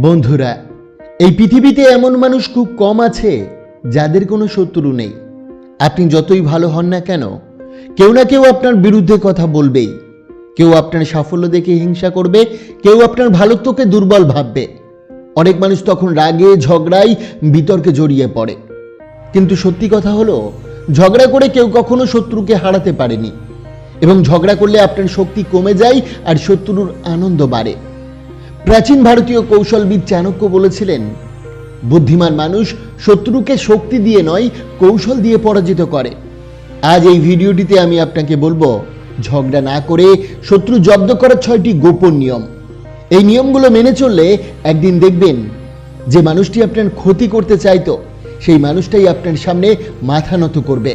বন্ধুরা, এই পৃথিবীতে এমন মানুষ খুব কম আছে যাদের কোনো শত্রু নেই। আপনি যতই ভালো হন না কেন, কেউ না কেউ আপনার বিরুদ্ধে কথা বলবেই। কেউ আপনার সাফল্য দেখে হিংসা করবে, কেউ আপনার ভালোত্বকে দুর্বল ভাববে। অনেক মানুষ তখন রাগে ঝগড়ায় বিতর্কে জড়িয়ে পড়ে। কিন্তু সত্যি কথা হলো, ঝগড়া করে কেউ কখনো শত্রুকে হারাতে পারেনি, এবং ঝগড়া করলে আপনার শক্তি কমে যায় আর শত্রুর আনন্দ বাড়ে। প্রাচীন ভারতীয় কৌশলবিদ চাণক্য বলেছিলেন, বুদ্ধিমান মানুষ শত্রুকে শক্তি দিয়ে নয়, কৌশল দিয়ে পরাজিত করে। আজ এই ভিডিওটিতে আমি আপনাকে বলবো, ঝগড়া না করে শত্রু জব্দ করার 6টি গোপন নিয়ম। এই নিয়মগুলো মেনে চললে একদিন দেখবেন যে মানুষটি আপনার ক্ষতি করতে চাইতো, সেই মানুষটাই আপনার সামনে মাথা নত করবে।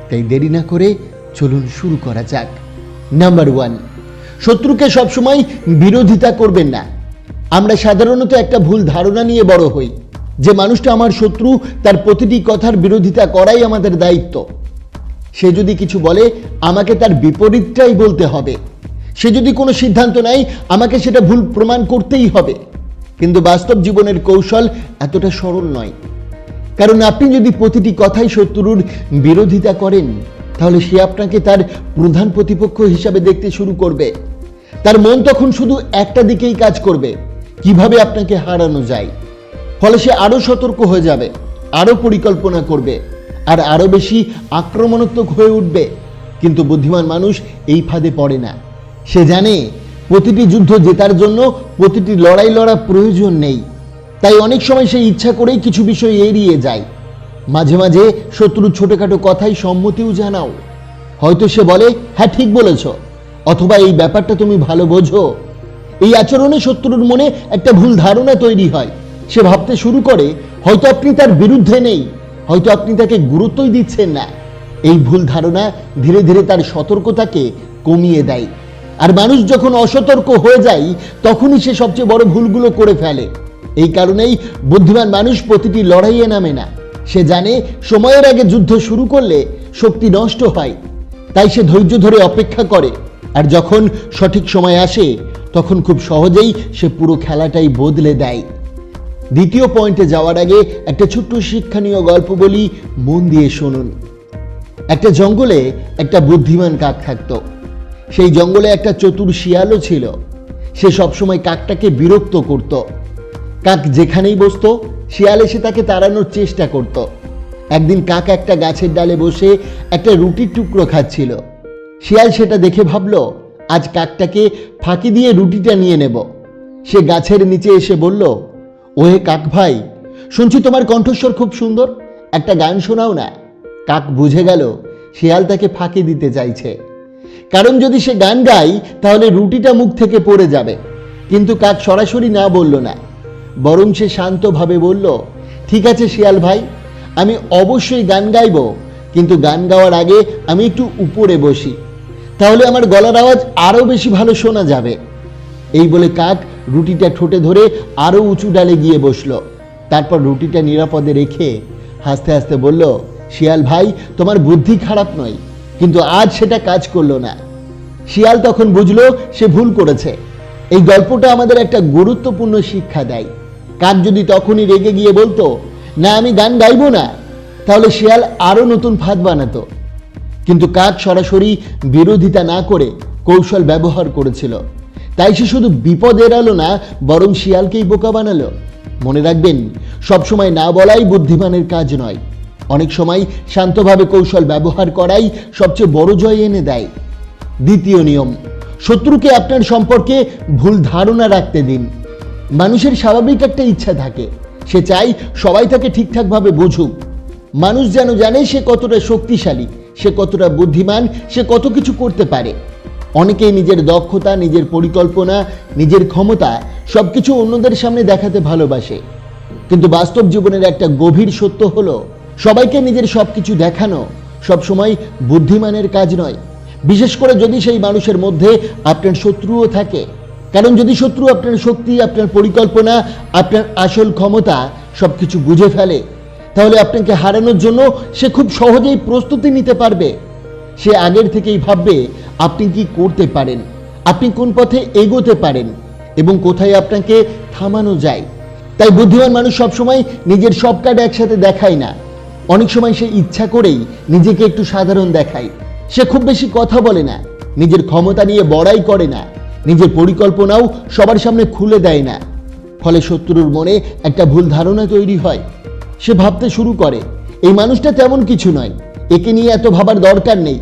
তাই দেরি না করে চলুন শুরু করা যাক। নাম্বার 1, শত্রুকে সবসময় বিরোধিতা করবেন না। আমরা সাধারণত একটা ভুল ধারণা নিয়ে বড় হই যে মানুষটা আমার শত্রু, তার প্রতিটি কথার বিরোধিতা করাই আমাদের দায়িত্ব। সে যদি কিছু বলে, আমাকে তার বিপরীতটাই বলতে হবে। সে যদি কোনো সিদ্ধান্ত নেয়, আমাকে সেটা ভুল প্রমাণ করতেই হবে। কিন্তু বাস্তব জীবনের কৌশল এতটা সরল নয়। কারণ আপনি যদি প্রতিটি কথাই শত্রুর বিরোধিতা করেন, তাহলে সে আপনাকে তার প্রধান প্রতিপক্ষ হিসাবে দেখতে শুরু করবে। তার মন তখন শুধু একটা দিকেই কাজ করবে, কিভাবে আপনাকে হারানো যায়। ফলে সে আরো সতর্ক হয়ে যাবে, আরো পরিকল্পনা করবে, আর আরো বেশি আক্রমণাত্মক হয়ে উঠবে। কিন্তু বুদ্ধিমান মানুষ এই ফাঁদে পড়ে না। সে জানে প্রতিটি যুদ্ধ জেতার জন্য প্রতিটি লড়াই লড়া প্রয়োজন নেই। তাই অনেক সময় সে ইচ্ছা করেই কিছু বিষয় এড়িয়ে যায়। মাঝে মাঝে শত্রুর ছোটখাটো কথাই সম্মতিও জানাও। হয়তো সে বলে, হ্যাঁ ঠিক বলেছ, অথবা এই ব্যাপারটা তুমি ভালো বোঝো। এই আচরণে শত্রুর মনে একটা ভুল ধারণা তৈরি হয়। সে ভাবতে শুরু করে, হয়তো আপনি তার বিরুদ্ধে নেই, হয়তো আপনি তাকে গুরুত্বই দিচ্ছেন না। এই ভুল ধারণা ধীরে ধীরে তার সতর্কতাকে কমিয়ে দেয়। আর মানুষ যখন অসতর্ক হয়ে যায়, তখনই সে সবচেয়ে বড় ভুলগুলো করে ফেলে। এই কারণেই বুদ্ধিমান মানুষ প্রতিটি লড়াইয়ে নামে না। সে জানে সময়ের আগে যুদ্ধ শুরু করলে শক্তি নষ্ট হয়। তাই সে ধৈর্য ধরে অপেক্ষা করে, আর যখন সঠিক সময় আসে, তখন খুব সহজেই সে পুরো খেলাটাই বদলে দেয়। দ্বিতীয় পয়েন্টে যাওয়ার আগে একটা ছোট্ট শিক্ষণীয় গল্প বলি, মন দিয়ে শুনুন। একটা জঙ্গলে একটা বুদ্ধিমান কাক থাকতো। সেই জঙ্গলে একটা চতুর শিয়ালও ছিল। সে সবসময় কাকটাকে বিরক্ত করত। কাক যেখানেই বসতো, শিয়াল এসে তাকে তাড়ানোর চেষ্টা করত। একদিন কাক একটা গাছের ডালে বসে একটা রুটির টুকরো খাচ্ছিল। শিয়াল সেটা দেখে ভাবলো, আজ কাকটাকে ফাঁকি দিয়ে রুটিটা নিয়ে নেব। সে গাছের নিচে এসে বলল, ওহে কাক ভাই, শুনছি তোমার কণ্ঠস্বর খুব সুন্দর, একটা গান শোনাও না। কাক বুঝে গেল শিয়াল তাকে ফাঁকি দিতে চাইছে, কারণ যদি সে গান গায় তাহলে রুটিটা মুখ থেকে পড়ে যাবে। কিন্তু কাক সরাসরি না বলল না, বরং সে শান্তভাবে বলল, ঠিক আছে শিয়াল ভাই, আমি অবশ্যই গান গাইব, কিন্তু গান গাওয়ার আগে আমি একটু উপরে বসি, তাহলে আমার গলার আওয়াজ আরো বেশি ভালো শোনা যাবে। এই বলে কাক রুটিটা ঠোঁটে ধরে আরো উঁচু ডালে গিয়ে বসলো। তারপর রুটিটা নিরাপদে রেখে হাসতে হাসতে বলল, শিয়াল ভাই, তোমার বুদ্ধি খারাপ নয়, কিন্তু আজ সেটা কাজ করলো না। শিয়াল তখন বুঝলো সে ভুল করেছে। এই গল্পটা আমাদের একটা গুরুত্বপূর্ণ শিক্ষা দেয়। কাক যদি তখনই রেগে গিয়ে বলতো, না আমি গান গাইবো না, তাহলে শিয়াল আরো নতুন ফাঁদ বানাতো। কিন্তু কাক সরাসরি বিরোধিতা না করে কৌশল ব্যবহার করেছিল। তাই সে শুধু বিপদ এড়ালো না, বরং শিয়ালকেই বোকা বানালো। মনে রাখবেন, সবসময় না বলাই বুদ্ধিমানের কাজ নয়। অনেক সময় শান্তভাবে কৌশল ব্যবহার করাই সবচেয়ে বড় জয় এনে দেয়। দ্বিতীয় নিয়ম, শত্রুকে আপনার সম্পর্কে ভুল ধারণা রাখতে দিন। মানুষের স্বাভাবিক একটা ইচ্ছা থাকে, সে চায় সবাই তাকে ঠিকঠাকভাবে বুঝুক। মানুষ যেন জানে সে কতটা শক্তিশালী, সে কতটা বুদ্ধিমান, সে কত কিছু করতে পারে। অনেকেই নিজের দক্ষতা, নিজের পরিকল্পনা, নিজের ক্ষমতা সবকিছু অন্যদের সামনে দেখাতে ভালোবাসে। কিন্তু বাস্তব জীবনের একটা গভীর সত্য হলো, সবাইকে নিজের সবকিছু দেখানো সবসময় বুদ্ধিমানের কাজ নয়, বিশেষ করে যদি সেই মানুষের মধ্যে আপনার শত্রুও থাকে। কারণ যদি শত্রু আপনার শক্তি, আপনার পরিকল্পনা, আপনার আসল ক্ষমতা সবকিছু বুঝে ফেলে, তাহলে আপনাকে হারানোর জন্য সে খুব সহজেই প্রস্তুতি নিতে পারবে। সে আগের থেকেই ভাববে আপনি কি করতে পারেন, আপনি কোন পথে এগোতে পারেন এবং কোথায় আপনাকে থামানো যায়। তাই বুদ্ধিমান মানুষ সবসময় নিজের সব কার্ড একসাথে দেখায় না। অনেক সময় সে ইচ্ছা করেই নিজেকে একটু সাধারণ দেখায়। সে খুব বেশি কথা বলে না, নিজের ক্ষমতা নিয়ে বড়াই করে না, নিজের পরিকল্পনাও সবার সামনে খুলে দেয় না। ফলে শত্রুর মনে একটা ভুল ধারণা তৈরি হয়। সে ভাবতে শুরু করে এই মানুষটা তেমন কিছু নয়, একে নিয়ে এত ভাবার দরকার নেই।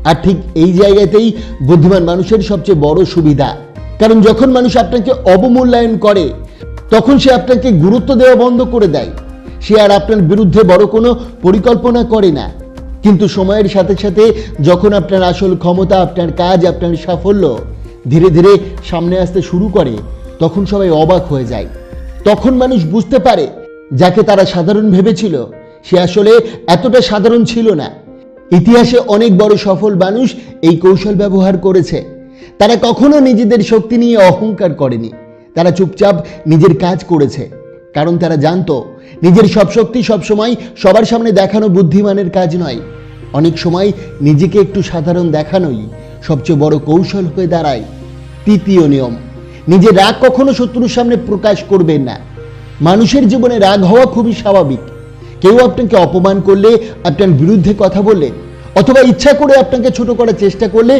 আর ঠিক এই জায়গাতেই বুদ্ধিমান মানুষের সবচেয়ে বড় সুবিধা। কারণ যখন মানুষ আপনাকে অবমূল্যায়ন করে তখন সে আপনাকে গুরুত্ব দেওয়া বন্ধ করে দেয়। সে আর আপনার বিরুদ্ধে বড় কোনো পরিকল্পনা করে না। কিন্তু সময়ের সাথে সাথে যখন আপনার আসল ক্ষমতা, আপনার কাজ, আপনার সাফল্য ধীরে ধীরে সামনে আসতে শুরু করে, তখন সবাই অবাক হয়ে যায়। তখন মানুষ বুঝতে পারে যাকে তারা সাধারণ ভেবেছিল সে আসলে এতটা সাধারণ ছিল না। ইতিহাসে অনেক বড় সফল মানুষ এই কৌশল ব্যবহার করেছে। তারা কখনো নিজেদের শক্তি নিয়ে অহংকার করেনি। তারা চুপচাপ নিজের কাজ করেছে, কারণ তারা জানতো নিজের সব শক্তি সবসময় সবার সামনে দেখানো বুদ্ধিমানের কাজ নয়। অনেক সময় নিজেকে একটু সাধারণ দেখানোই সবচেয়ে বড় কৌশল হয়ে দাঁড়ায়। তৃতীয় নিয়ম, নিজের রাগ কখনো শত্রুর সামনে প্রকাশ করবেন না। মানুষের জীবনে রাগ হওয়া খুবই স্বাভাবিক। কেউ আপনাকে অপমান করলে, আপনার বিরুদ্ধে কথা বললে, অথবা ইচ্ছা করে আপনাকে ছোট করার চেষ্টা করলে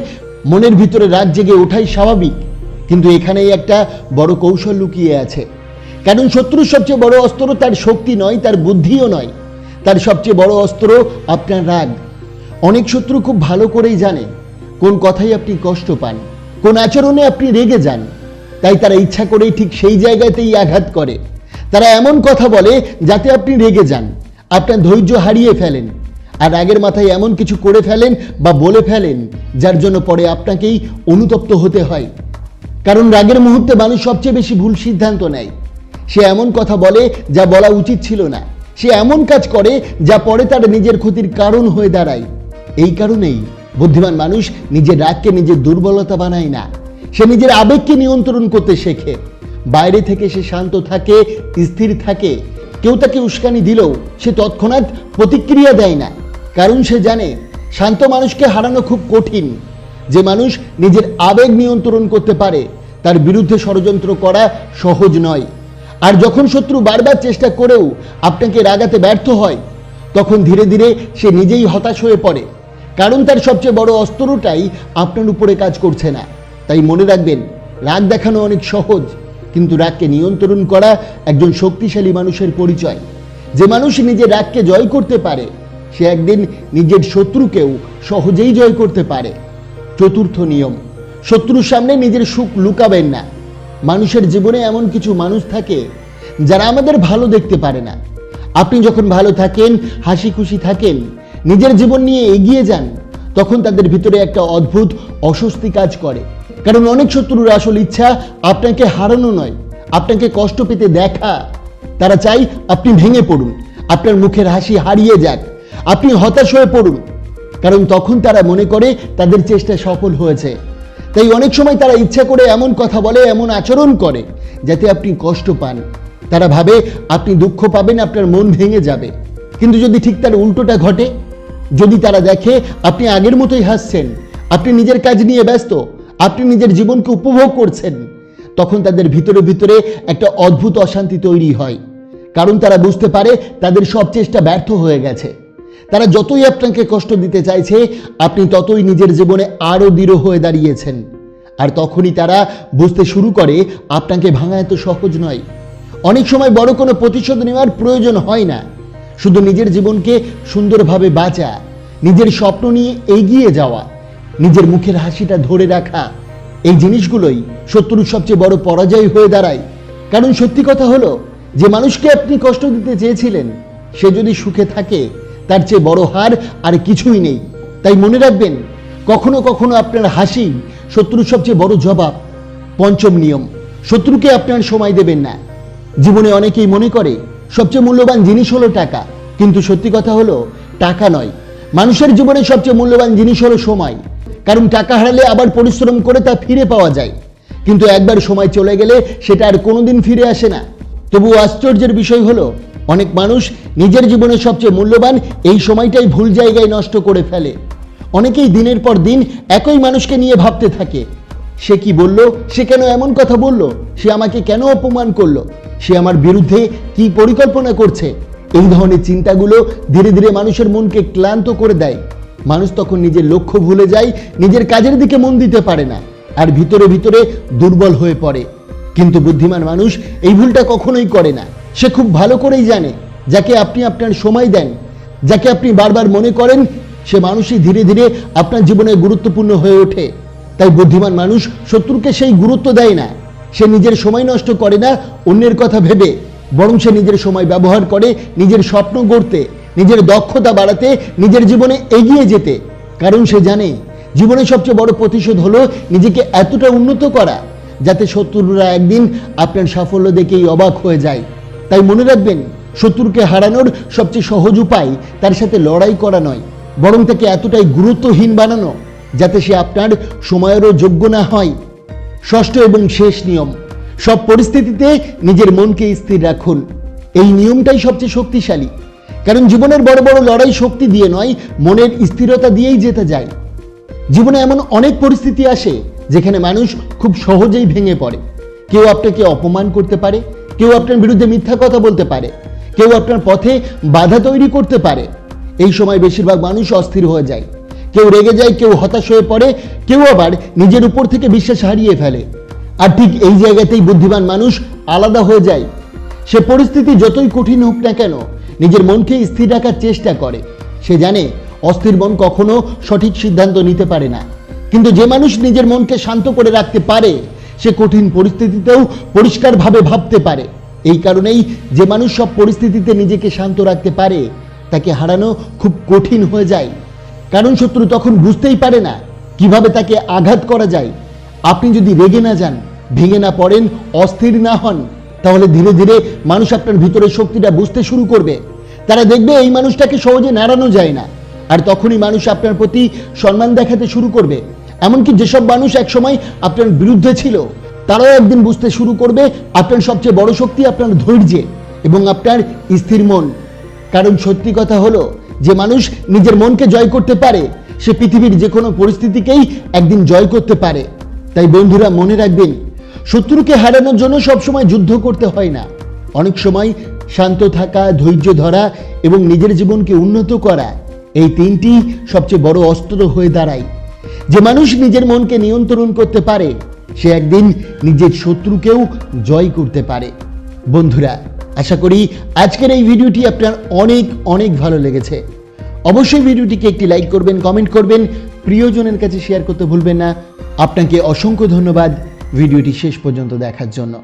মনের ভিতরে রাগ জেগে ওঠাই স্বাভাবিক। কিন্তু এখানেই একটা বড় কৌশল লুকিয়ে আছে। কারণ শত্রুর সবচেয়ে বড় অস্ত্র তার শক্তি নয়, তার বুদ্ধিও নয়। তার সবচেয়ে বড় অস্ত্র আপনার রাগ। অনেক শত্রু খুব ভালো করেই জানে কোন কথাই আপনি কষ্ট পান, কোন আচরণে আপনি রেগে যান। তাই তারা ইচ্ছা করেই ঠিক সেই জায়গাতেই আঘাত করে। তারা এমন কথা বলে যাতে আপনি রেগে যান, আপনার ধৈর্য হারিয়ে ফেলেন, আর রাগের মাথায় এমন কিছু করে ফেলেন বা বলে ফেলেন যার জন্য পরে আপনাকেই অনুতপ্ত হতে হয়। কারণ রাগের মুহূর্তে মানুষ সবচেয়ে বেশি ভুল সিদ্ধান্ত নেয়। সে এমন কথা বলে যা বলা উচিত ছিল না। সে এমন কাজ করে যা পরে তার নিজের ক্ষতির কারণ হয়ে দাঁড়ায়। এই কারণেই বুদ্ধিমান মানুষ নিজের রাগকে নিজের দুর্বলতা বানায় না। সে নিজের আবেগকে নিয়ন্ত্রণ করতে শেখে। বাইরে থেকে সে শান্ত থাকে, স্থির থাকে। কেউ তাকে উস্কানি দিলেও সে তৎক্ষণাৎ প্রতিক্রিয়া দেয় না। কারণ সে জানে শান্ত মানুষকে হারানো খুব কঠিন। যে মানুষ নিজের আবেগ নিয়ন্ত্রণ করতে পারে তার বিরুদ্ধে ষড়যন্ত্র করা সহজ নয়। আর যখন শত্রু বারবার চেষ্টা করেও আপনাকে রাগাতে ব্যর্থ হয়, তখন ধীরে ধীরে সে নিজেই হতাশ হয়ে পড়ে। কারণ তার সবচেয়ে বড় অস্ত্রটাই আপনার উপরে কাজ করছে না। তাই মনে রাখবেন, রাগ দেখানো অনেক সহজ, কিন্তু রাগকে নিয়ন্ত্রণ করা একজন শক্তিশালী মানুষের পরিচয়। যে মানুষ নিজের রাগকে জয় করতে পারে সে একদিন নিজের শত্রুকেও সহজেই জয় করতে পারে। চতুর্থ নিয়ম, শত্রুর সামনে নিজের সুখ লুকাবেন না। মানুষের জীবনে এমন কিছু মানুষ থাকে যারা আমাদের ভালো দেখতে পারে না। আপনি যখন ভালো থাকেন, হাসি খুশি থাকেন, নিজের জীবন নিয়ে এগিয়ে যান, তখন তাদের ভিতরে একটা অদ্ভুত অস্বস্তি কাজ করে। কারণ অনেক শত্রুর আসল ইচ্ছা আপনাকে হারানো নয়, আপনাকে কষ্ট পেতে দেখা। তারা চায় আপনি ভেঙে পড়ুন, আপনার মুখের হাসি হারিয়ে যাক, আপনি হতাশ হয়ে পড়ুন। কারণ তখন তারা মনে করে তাদের চেষ্টা সফল হয়েছে। তাই অনেক সময় তারা ইচ্ছা করে এমন কথা বলে, এমন আচরণ করে যাতে আপনি কষ্ট পান। তারা ভাবে আপনি দুঃখ পাবেন, আপনার মন ভেঙে যাবে। কিন্তু যদি ঠিক তার উল্টোটা ঘটে, যদি তারা দেখে আপনি আগের মতোই হাসছেন, আপনি নিজের কাজ নিয়ে ব্যস্ত, আপনি নিজের জীবনকে উপভোগ করছেন, তখন তাদের ভিতরে ভিতরে একটা অদ্ভুত অশান্তি তৈরি হয়। কারণ তারা বুঝতে পারে তাদের সব চেষ্টা ব্যর্থ হয়ে গেছে। তারা যতই আপনাকে কষ্ট দিতে চাইছে, আপনি ততই নিজের জীবনে আরো দৃঢ় হয়ে দাঁড়িয়েছেন। আর তখনই তারা বুঝতে শুরু করে আপনাকে ভাঙা এত সহজ নয়। অনেক সময় বড় কোনো প্রতিশোধ নেওয়ার প্রয়োজন হয় না। শুধু নিজের জীবনকে সুন্দরভাবে বাঁচা, নিজের স্বপ্ন নিয়ে এগিয়ে যাওয়া, নিজের মুখের হাসিটা ধরে রাখা, এই জিনিসগুলোই শত্রুর সবচেয়ে বড় পরাজয় হয়ে দাঁড়ায়। কারণ সত্যি কথা হলো, যে মানুষকে আপনি কষ্ট দিতে চেয়েছিলেন সে যদি সুখে থাকে, তার চেয়ে বড় হার আর কিছুই নেই। তাই মনে রাখবেন, কখনো কখনো আপনার হাসি শত্রুর সবচেয়ে বড় জবাব। পঞ্চম নিয়ম, শত্রুকে আপনার সময় দেবেন না। জীবনে অনেকেই মনে করে সবচেয়ে মূল্যবান জিনিস হলো টাকা, কিন্তু সত্যি কথা হলো টাকা নয়। মানুষের জীবনে সবচেয়ে মূল্যবান জিনিস হলো সময়। কারণ টাকা হারালে আবার পরিশ্রম করে তা ফিরে পাওয়া যায়, কিন্তু একবার সময় চলে গেলে সেটা আর কোনোদিন ফিরে আসে না। তবু আশ্চর্যের বিষয় হলো, অনেক মানুষ নিজের জীবনের সবচেয়ে মূল্যবান এই সময়টাই ভুল জায়গায় নষ্ট করে ফেলে। অনেকেই দিনের পর দিন একই মানুষকে নিয়ে ভাবতে থাকে, সে কি বলল, সে কেন এমন কথা বলল, সে আমাকে কেন অপমান করলো। সে আমার বিরুদ্ধে কি পরিকল্পনা করছে। এই ধরনের চিন্তাগুলো ধীরে ধীরে মানুষের মনকে ক্লান্ত করে দেয়। মানুষ তখন নিজের লক্ষ্য ভুলে যায়, নিজের কাজের দিকে মন দিতে পারে না, আর ভিতরে ভিতরে দুর্বল হয়ে পড়ে। কিন্তু বুদ্ধিমান মানুষ এই ভুলটা কখনোই করে না। সে খুব ভালো করেই জানে, যাকে আপনি আপনার সময় দেন, যাকে আপনি বারবার মনে করেন, সে মানুষই ধীরে ধীরে আপনার জীবনে গুরুত্বপূর্ণ হয়ে ওঠে। তাই বুদ্ধিমান মানুষ শত্রুকে সেই গুরুত্ব দেয় না। সে নিজের সময় নষ্ট করে না অন্যের কথা ভেবে, বরং সে নিজের সময় ব্যবহার করে নিজের স্বপ্ন গড়তে, নিজের দক্ষতা বাড়াতে, নিজের জীবনে এগিয়ে যেতে। কারণ সে জানে জীবনের সবচেয়ে বড় প্রতিশোধ হলো নিজেকে এতটা উন্নত করা যাতে শত্রুরা একদিন আপনার সাফল্য দেখেই অবাক হয়ে যায়। তাই মনে রাখবেন, শত্রুকে হারানোর সবচেয়ে সহজ উপায় তার সাথে লড়াই করা নয়, বরং তাকে এতটাই গুরুত্বহীন বানানো যাতে সে আপনার সময়েরও যোগ্য না হয়। ষষ্ঠ এবং শেষ নিয়ম, সব পরিস্থিতিতে নিজের মনকে স্থির রাখুন। এই নিয়মটাই সবচেয়ে শক্তিশালী, কারণ জীবনের বড় বড় লড়াই শক্তি দিয়ে নয়, মনের স্থিরতা দিয়েই যেতে যায়। জীবনে এমন অনেক পরিস্থিতি আসে যেখানে মানুষ খুব সহজেই ভেঙে পড়ে। কেউ আপনাকে অপমান করতে পারে, কেউ আপনার বিরুদ্ধে মিথ্যা কথা বলতে পারে, কেউ আপনার পথে বাধা তৈরি করতে পারে। এই সময় বেশিরভাগ মানুষ অস্থির হয়ে যায়, কেউ রেগে যায়, কেউ হতাশ হয়ে পড়ে, কেউ আবার নিজের উপর থেকে বিশ্বাস হারিয়ে ফেলে। আর ঠিক এই জায়গাতেই বুদ্ধিমান মানুষ আলাদা হয়ে যায়। সে পরিস্থিতি যতই কঠিন হোক না কেন, নিজের মনকে স্থির রাখার চেষ্টা করে। সে জানে অস্থির মন কখনো সঠিক সিদ্ধান্ত নিতে পারে না, কিন্তু যে মানুষ নিজের মনকে শান্ত করে রাখতে পারে, সে কঠিন পরিস্থিতিতেও পরিষ্কারভাবে ভাবতে পারে। এই কারণেই যে মানুষ সব পরিস্থিতিতে নিজেকে শান্ত রাখতে পারে, তাকে হারানো খুব কঠিন হয়ে যায়। কারণ শত্রু তখন বুঝতেই পারে না কিভাবে তাকে আঘাত করা যায়। আপনি যদি রেগে না যান, ভেঙে না পড়েন, অস্থির না হন, তাহলে ধীরে ধীরে মানুষ আপনার ভিতরের শক্তিটা বুঝতে শুরু করবে। তারা দেখবে এই মানুষটাকে সহজে নাড়ানো যায় না, আর তখনই মানুষ আপনার প্রতি সম্মান দেখাতে শুরু করবে। এমনকি যেসব মানুষ একসময় আপনার বিরুদ্ধে ছিল, তারাও একদিন বুঝতে শুরু করবে আপনার সবচেয়ে বড় শক্তি আপনার ধৈর্যে এবং আপনার স্থির মন। কারণ সত্যি কথা হলো, যে মানুষ নিজের মনকে জয় করতে পারে, সে পৃথিবীর যে কোনো পরিস্থিতিকেই একদিন জয় করতে পারে। তাই বন্ধুরা, মনে রাখবেন, শত্রুকে হারানোর জন্য সবসময় যুদ্ধ করতে হয় না। অনেক সময় শান্ত থাকা, ধৈর্য ধরা এবং নিজের জীবনকে উন্নত করা, এই তিনটি সবচেয়ে বড় অস্ত্র হয়ে দাঁড়ায়। যে মানুষ নিজের মনকে নিয়ন্ত্রণ করতে পারে, সে একদিন নিজের শত্রুকেও জয় করতে পারে। বন্ধুরা, আশা করি আজকের এই ভিডিওটি আপনার অনেক অনেক ভালো লেগেছে। অবশ্যই ভিডিওটিকে একটি লাইক করবেন, কমেন্ট করবেন, প্রিয়জনের কাছে শেয়ার করতে ভুলবেন না। আপনাকে অসংখ্য ধন্যবাদ ভিডিওটি শেষ পর্যন্ত দেখার জন্য।